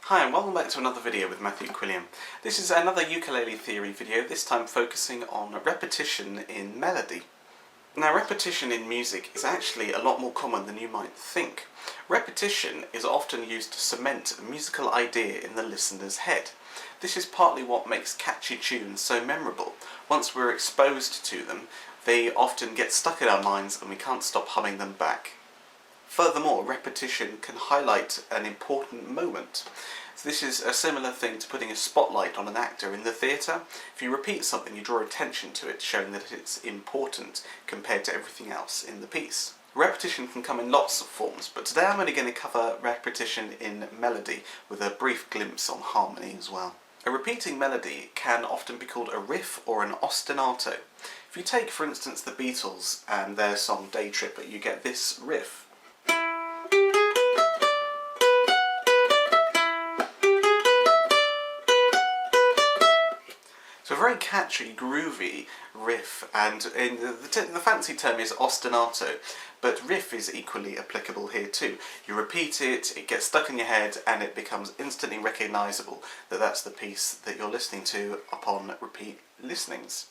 Hi and welcome back to another video with Matthew Quilliam. This is another ukulele theory video, this time focusing on repetition in melody. Now, repetition in music is actually a lot more common than you might think. Repetition is often used to cement a musical idea in the listener's head. This is partly what makes catchy tunes so memorable. Once we're exposed to them, they often get stuck in our minds and we can't stop humming them back. Furthermore, repetition can highlight an important moment. So this is a similar thing to putting a spotlight on an actor in the theatre. If you repeat something, you draw attention to it, showing that it's important compared to everything else in the piece. Repetition can come in lots of forms, but today I'm only going to cover repetition in melody, with a brief glimpse on harmony as well. A repeating melody can often be called a riff or an ostinato. If you take, for instance, the Beatles and their song Day Tripper, you get this riff. So a very catchy, groovy riff, and the fancy term is ostinato, but riff is equally applicable here too. You repeat it, it gets stuck in your head, and it becomes instantly recognisable that that's the piece that you're listening to upon repeat listenings.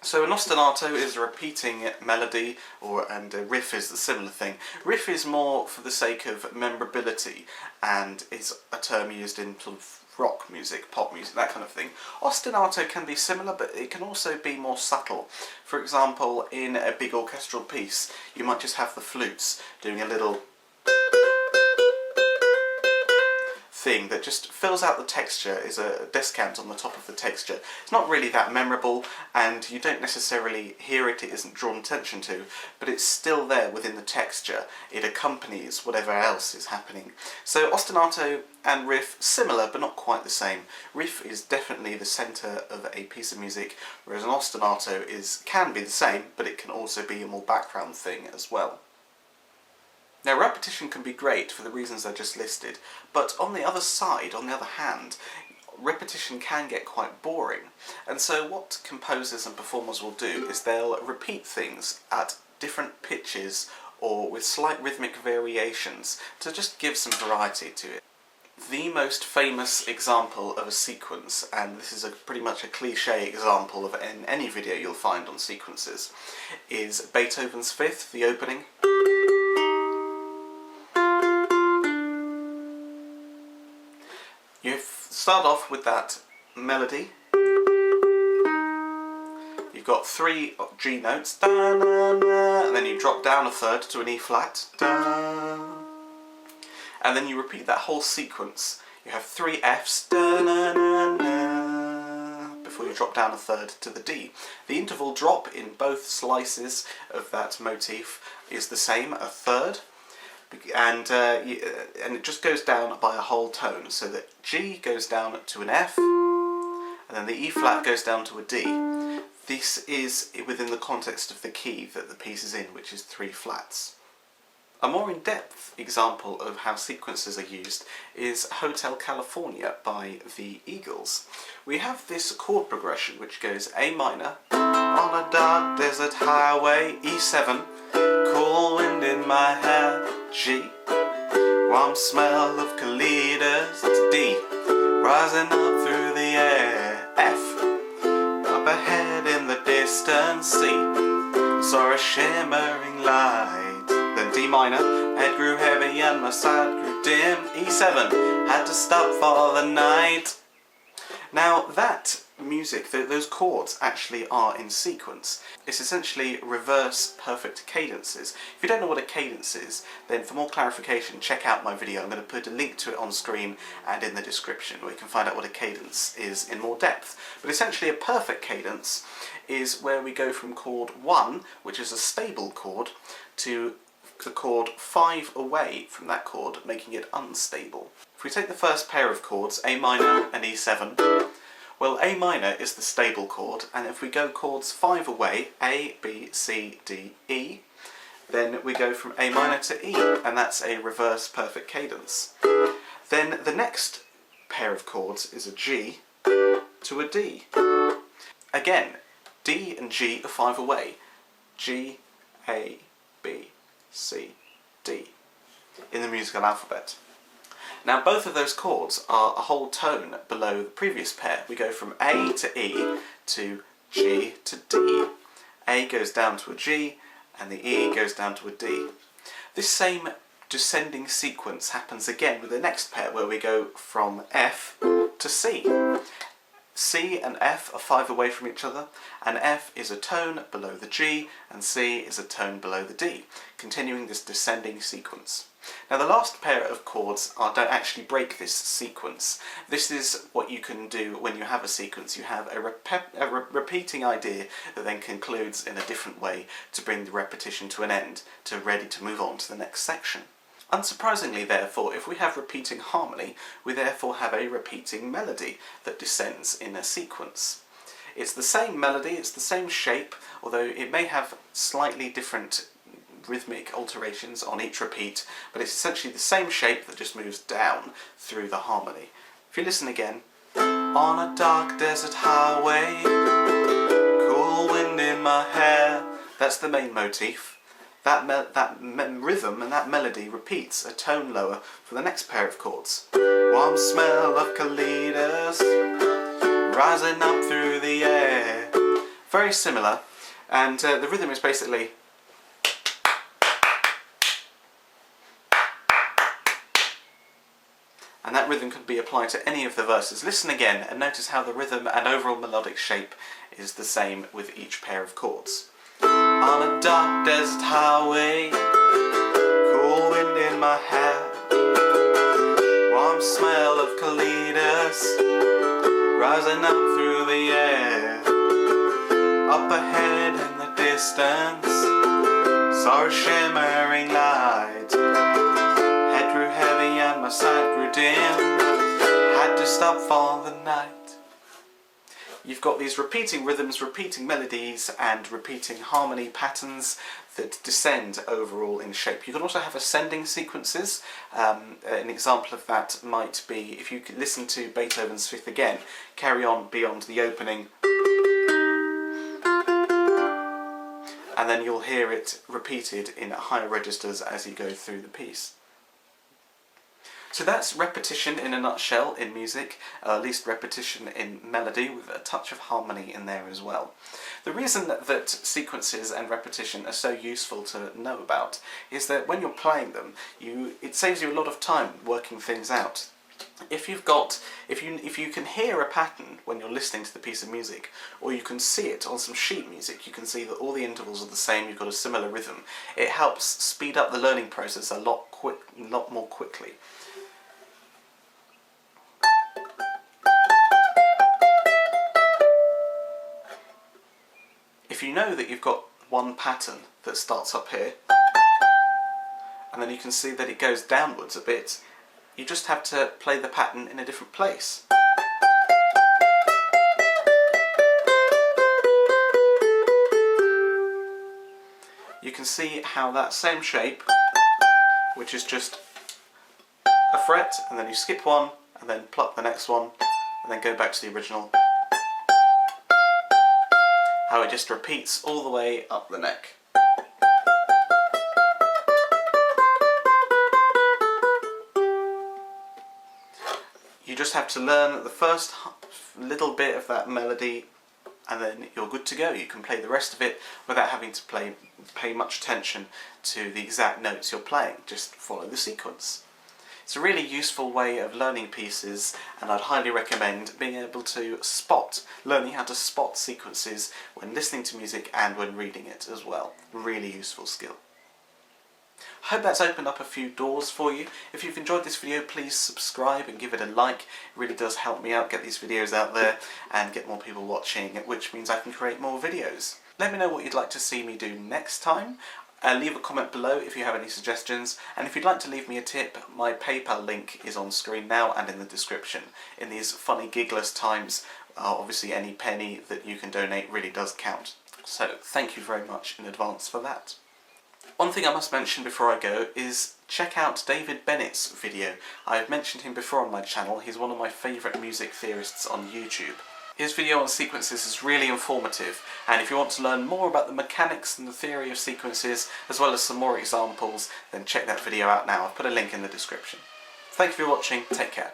So an ostinato is a repeating melody, and a riff is the similar thing. Riff is more for the sake of memorability, and is a term used in sort of rock music, pop music, that kind of thing. Ostinato can be similar, but it can also be more subtle. For example, in a big orchestral piece, you might just have the flutes doing a little thing that just fills out the texture, is a descant on the top of the texture. It's not really that memorable, and you don't necessarily hear it, it isn't drawn attention to, but it's still there within the texture. It accompanies whatever else is happening. So ostinato and riff, similar but not quite the same. Riff is definitely the centre of a piece of music, whereas an ostinato can be the same, but it can also be a more background thing as well. Now, repetition can be great for the reasons I just listed, but on the other side, on the other hand, repetition can get quite boring. And so what composers and performers will do is they'll repeat things at different pitches or with slight rhythmic variations to just give some variety to it. The most famous example of a sequence, and this is pretty much a cliche example of in any video you'll find on sequences, is Beethoven's Fifth, the opening. You start off with that melody. You've got 3 G notes, da, na, na, and then you drop down a third to an E flat, da, and then you repeat that whole sequence. You have 3 Fs, da, na, na, na, before you drop down a third to the D. The interval drop in both slices of that motif is the same, a third. And it just goes down by a whole tone, so that G goes down to an F, and then the E flat goes down to a D. This is within the context of the key that the piece is in, which is 3 flats. A more in-depth example of how sequences are used is Hotel California by the Eagles. We have this chord progression which goes A minor, on a dark desert highway, E7, cool wind in my hair, G, warm smell of colitas, D, rising up through the air, F, up ahead in the distance, C, saw a shimmering light, then D minor, head grew heavy and my sight grew dim, E7, had to stop for the night. Now that music, those chords actually are in sequence. It's essentially reverse perfect cadences. If you don't know what a cadence is, then for more clarification check out my video. I'm going to put a link to it on screen and in the description where you can find out what a cadence is in more depth. But essentially a perfect cadence is where we go from chord 1, which is a stable chord, to the chord 5 away from that chord, making it unstable. If we take the first pair of chords, A minor and E7, well, A minor is the stable chord, and if we go chords 5 away, A, B, C, D, E, then we go from A minor to E, and that's a reverse perfect cadence. Then the next pair of chords is a G to a D. Again, D and G are 5 away. G, A, B, C, D in the musical alphabet. Now both of those chords are a whole tone below the previous pair. We go from A to E to G to D. A goes down to a G and the E goes down to a D. This same descending sequence happens again with the next pair where we go from F to C. C and F are 5 away from each other, and F is a tone below the G and C is a tone below the D, continuing this descending sequence. Now the last pair of chords don't actually break this sequence. This is what you can do when you have a sequence. You have a repeating idea that then concludes in a different way to bring the repetition to an end, ready to move on to the next section. Unsurprisingly, therefore, if we have repeating harmony, we therefore have a repeating melody that descends in a sequence. It's the same melody, it's the same shape, although it may have slightly different rhythmic alterations on each repeat, but it's essentially the same shape that just moves down through the harmony. If you listen again, on a dark desert highway, cool wind in my hair, that's the main motif. That rhythm and that melody repeats a tone lower for the next pair of chords. Warm smell of colitas rising up through the air. Very similar, and the rhythm is basically and that rhythm can be applied to any of the verses. Listen again and notice how the rhythm and overall melodic shape is the same with each pair of chords. On a dark desert highway, cool wind in my hair, warm smell of colitas rising up through the air. Up ahead in the distance, saw a shimmering light. Head grew heavy and my sight grew dim, had to stop for the night. You've got these repeating rhythms, repeating melodies, and repeating harmony patterns that descend overall in shape. You can also have ascending sequences. An example of that might be, if you could listen to Beethoven's Fifth again, carry on beyond the opening, and then you'll hear it repeated in higher registers as you go through the piece. So that's repetition in a nutshell in music, at least repetition in melody with a touch of harmony in there as well. The reason that sequences and repetition are so useful to know about is that when you're playing them, it saves you a lot of time working things out. If you can hear a pattern when you're listening to the piece of music, or you can see it on some sheet music, you can see that all the intervals are the same, you've got a similar rhythm. It helps speed up the learning process a lot more quickly. If you know that you've got one pattern that starts up here, and then you can see that it goes downwards a bit, you just have to play the pattern in a different place. You can see how that same shape, which is just a fret, and then you skip one, and then pluck the next one, and then go back to the original, how it just repeats all the way up the neck. You just have to learn the first little bit of that melody, and then you're good to go. You can play the rest of it without having to pay much attention to the exact notes you're playing. Just follow the sequence. It's a really useful way of learning pieces, and I'd highly recommend being able to learning how to spot sequences when listening to music and when reading it as well. Really useful skill. I hope that's opened up a few doors for you. If you've enjoyed this video, please subscribe and give it a like. It really does help me out, get these videos out there and get more people watching, which means I can create more videos. Let me know what you'd like to see me do next time. Leave a comment below if you have any suggestions, and if you'd like to leave me a tip, my PayPal link is on screen now and in the description. In these funny gigless times, obviously any penny that you can donate really does count. So thank you very much in advance for that. One thing I must mention before I go is check out David Bennett's video. I've mentioned him before on my channel. He's one of my favourite music theorists on YouTube. His video on sequences is really informative, and if you want to learn more about the mechanics and the theory of sequences, as well as some more examples, then check that video out now. I've put a link in the description. Thank you for watching, take care.